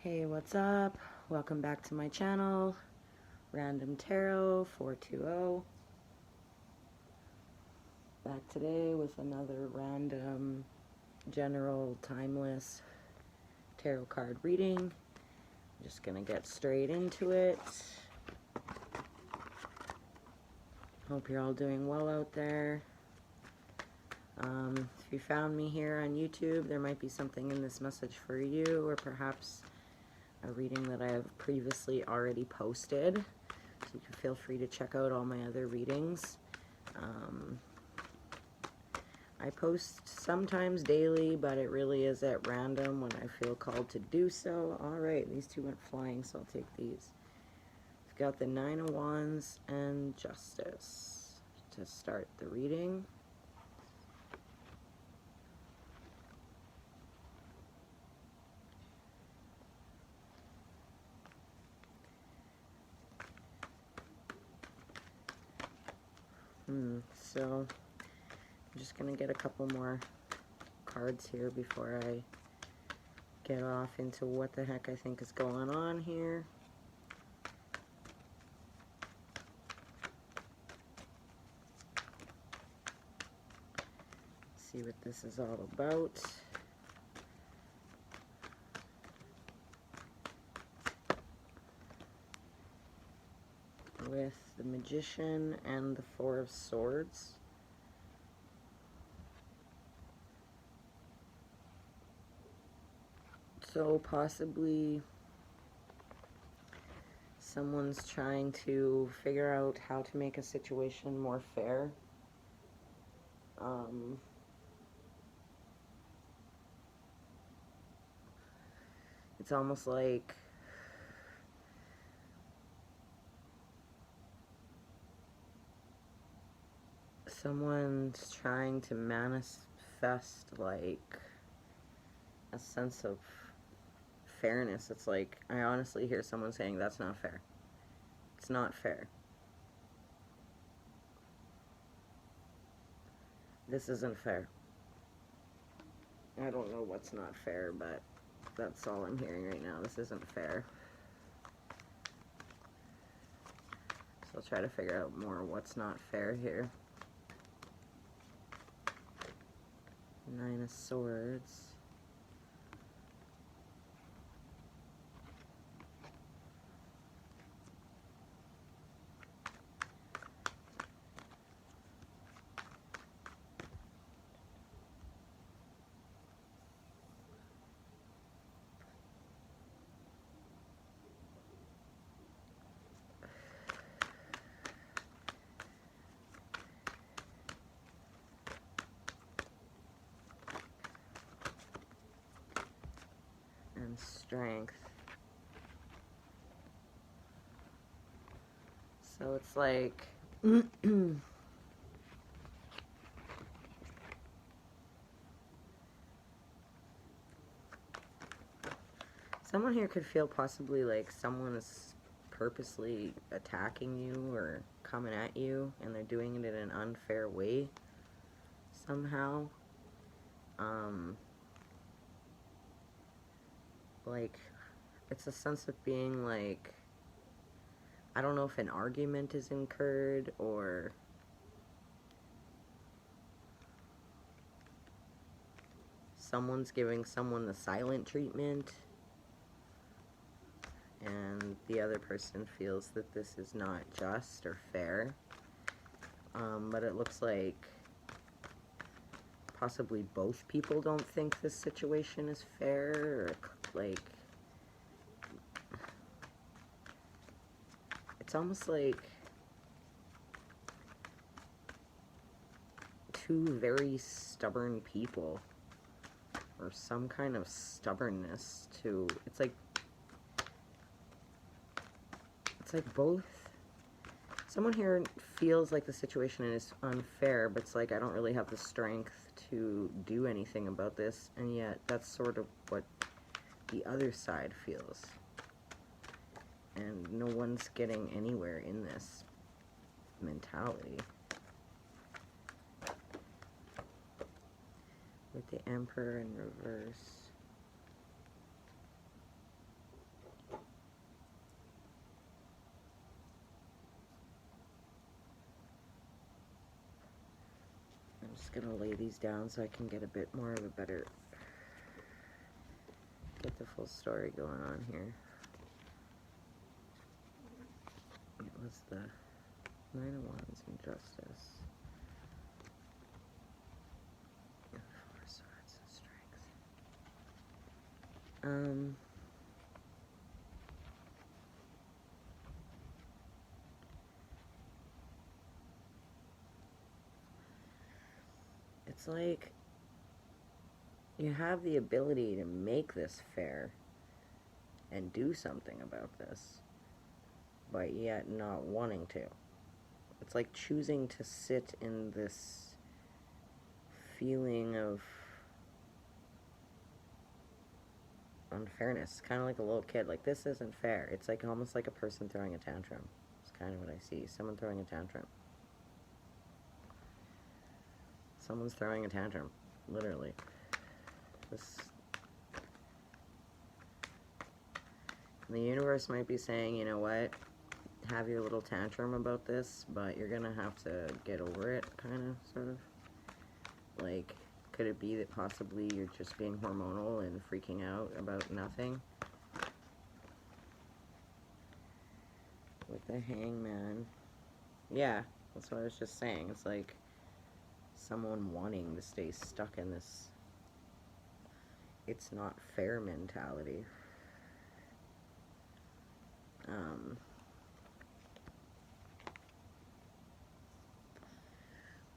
Hey, what's up? Welcome back to my channel, Random Tarot 420. Back today with another random, general, timeless tarot card reading. I'm just gonna get straight into it. Hope you're all doing well out there. If you found me here on YouTube, there might be something in this message for you, or perhaps a reading that I have previously already posted, so you can feel free to check out all my other readings. I post sometimes daily, but it really is at random when I feel called to do so. Alright, these two went flying, so I'll take these. We've got the Nine of Wands and Justice to start the reading. So I'm just going to get a couple more cards here before I get off into what the heck I think is going on here. See what this is all about. With the Magician and the Four of Swords. So possibly someone's trying to figure out how to make a situation more fair. It's almost like someone's trying to manifest like a sense of fairness. It's like, I honestly hear someone saying, that's not fair. It's not fair. This isn't fair. I don't know what's not fair, but that's all I'm hearing right now. This isn't fair. So I'll try to figure out more what's not fair here. Nine of Swords. And Strength. So it's like someone here could feel possibly like someone is purposely attacking you or coming at you, and they're doing it in an unfair way somehow. Like, it's a sense of being like, I don't know if an argument is incurred or someone's giving someone the silent treatment, and the other person feels that this is not just or fair. But it looks like possibly both people don't think this situation is fair, or like, it's almost like two very stubborn people, or some kind of stubbornness to, it's like both. Someone here feels like the situation is unfair, but it's like, I don't really have the strength to do anything about this, and yet that's sort of what the other side feels. And no one's getting anywhere in this mentality. With the Emperor in reverse. just gonna lay these down so I can get a bit more of a better, get the full story going on here. It was the Nine of Wands and Justice. And Four of Swords and Strength. It's like you have the ability to make this fair and do something about this, but yet not wanting to. It's like choosing to sit in this feeling of unfairness, kind of like a little kid. Like, this isn't fair. It's like almost like a person throwing a tantrum. It's kind of what I see. Someone throwing a tantrum. Someone's throwing a tantrum, literally. The universe might be saying, you know what, have your little tantrum about this, but you're gonna have to get over it, kind of, sort of. Like, could it be that possibly you're just being hormonal and freaking out about nothing? With the Hangman. Yeah, that's what I was just saying. It's like someone wanting to stay stuck in this it's not fair mentality.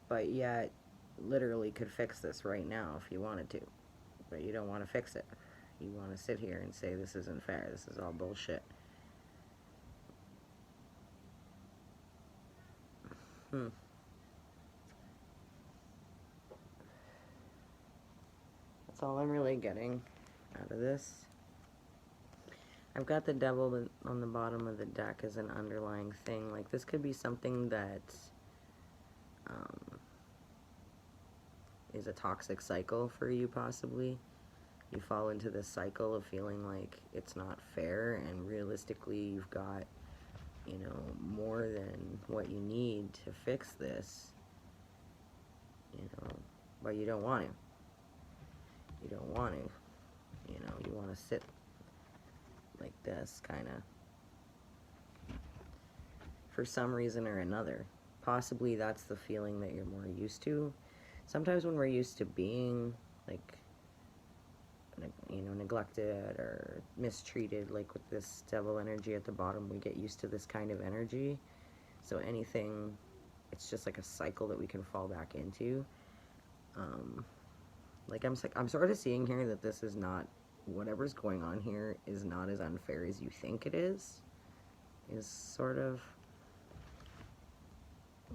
But yet, literally could fix this right now if you wanted to. But you don't want to fix it. You want to sit here and say this isn't fair, this is all bullshit. That's all I'm really getting out of this. I've got the devil on the bottom of the deck as an underlying thing. Like, this could be something that is a toxic cycle for you, possibly. You fall into this cycle of feeling like it's not fair, and realistically you've got, you know, more than what you need to fix this, you know, but you don't want to. You don't want to, you know, you want to sit like this, kind of, for some reason or another. Possibly that's the feeling that you're more used to. Sometimes when we're used to being, like, you know, neglected or mistreated, like with this devil energy at the bottom, we get used to this kind of energy. So anything, it's just like a cycle that we can fall back into. Like, I'm sort of seeing here that this is not, whatever's going on here is not as unfair as you think it is sort of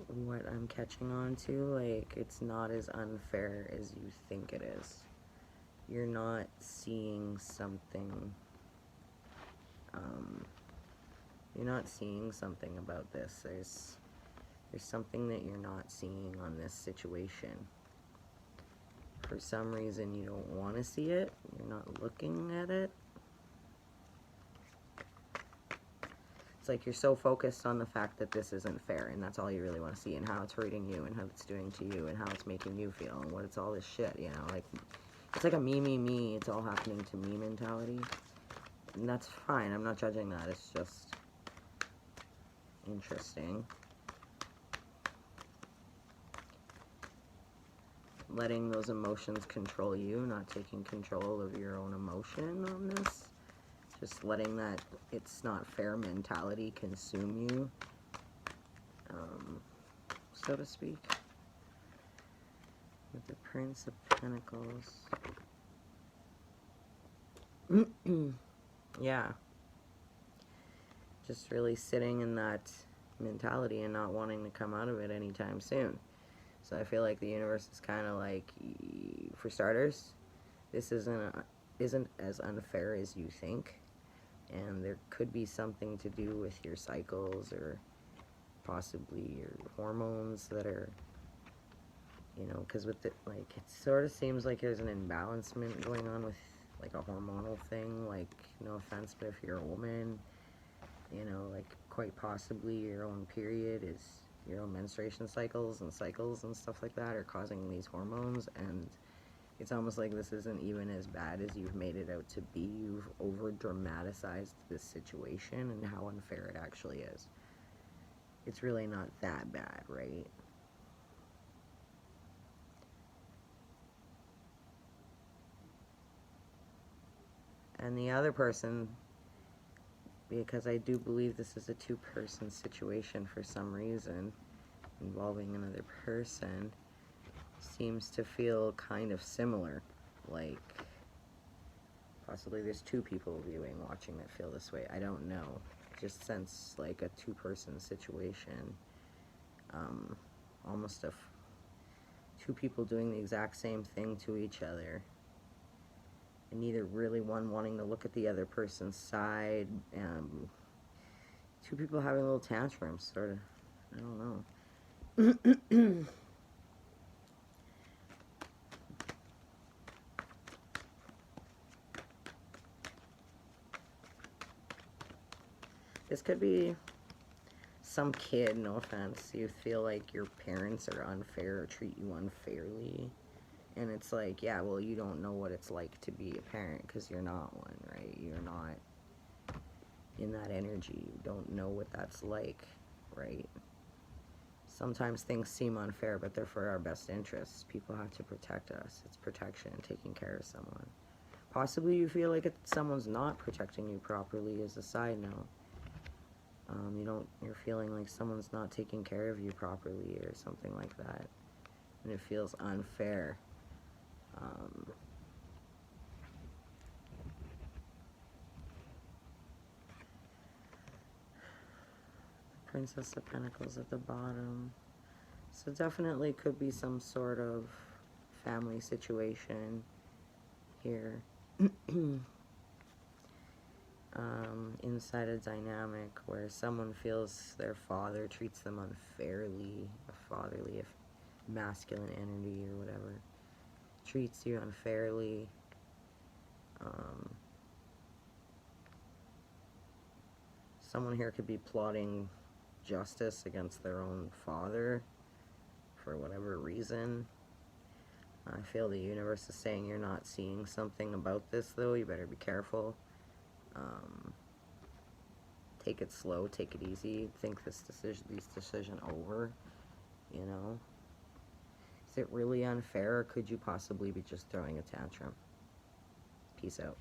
what I'm catching on to. Like, it's not as unfair as you think it is. You're not seeing something, you're not seeing something about this. There's something that you're not seeing on this situation. For some reason you don't want to see it. You're not looking at it. It's like you're so focused on the fact that this isn't fair, and that's all you really want to see, and how it's hurting you, and how it's doing to you, and how it's making you feel, and what it's all this shit, you know, like, it's like a me, it's all happening to me mentality, and that's fine, I'm not judging that, it's just interesting. Letting those emotions control you, not taking control of your own emotion on this. Just letting that it's not fair mentality consume you, so to speak. With the Prince of Pentacles. Yeah. Just really sitting in that mentality and not wanting to come out of it anytime soon. So I feel like the universe is kind of like, for starters, this isn't as unfair as you think. And there could be something to do with your cycles, or possibly your hormones that are, you know, because with it, like, it sort of seems like there's an imbalancement going on with, like, a hormonal thing. Like, no offense, but if you're a woman, you know, like, quite possibly your own period is your own menstruation cycles and stuff like that are causing these hormones, and it's almost like this isn't even as bad as you've made it out to be. You've over dramatized this situation and how unfair it actually is. It's really not that bad, right? And the other person, because I do believe this is a two-person situation for some reason, involving another person, seems to feel kind of similar. Like, possibly there's two people watching that feel this way. I don't know. Just sense like a two-person situation. Almost two people doing the exact same thing to each other. And neither really one wanting to look at the other person's side. Two people having little tantrums, sort of. I don't know. This could be some kid, no offense. You feel like your parents are unfair or treat you unfairly. And it's like, yeah, well, you don't know what it's like to be a parent because you're not one, right? You're not in that energy. You don't know what that's like, right? Sometimes things seem unfair, but they're for our best interests. People have to protect us. It's protection, taking care of someone. Possibly you feel like someone's not protecting you properly, as a side note. You're feeling like someone's not taking care of you properly or something like that. And it feels unfair. Princess of Pentacles at the bottom. So definitely could be some sort of family situation here. Inside a dynamic where someone feels their father treats them unfairly, a fatherly, masculine entity or whatever, treats you unfairly. Someone here could be plotting justice against their own father for whatever reason. I feel the universe is saying you're not seeing something about this, though. You better be careful. Take it slow, take it easy. Think this decision over, you know? Is it really unfair, or could you possibly be just throwing a tantrum? Peace out.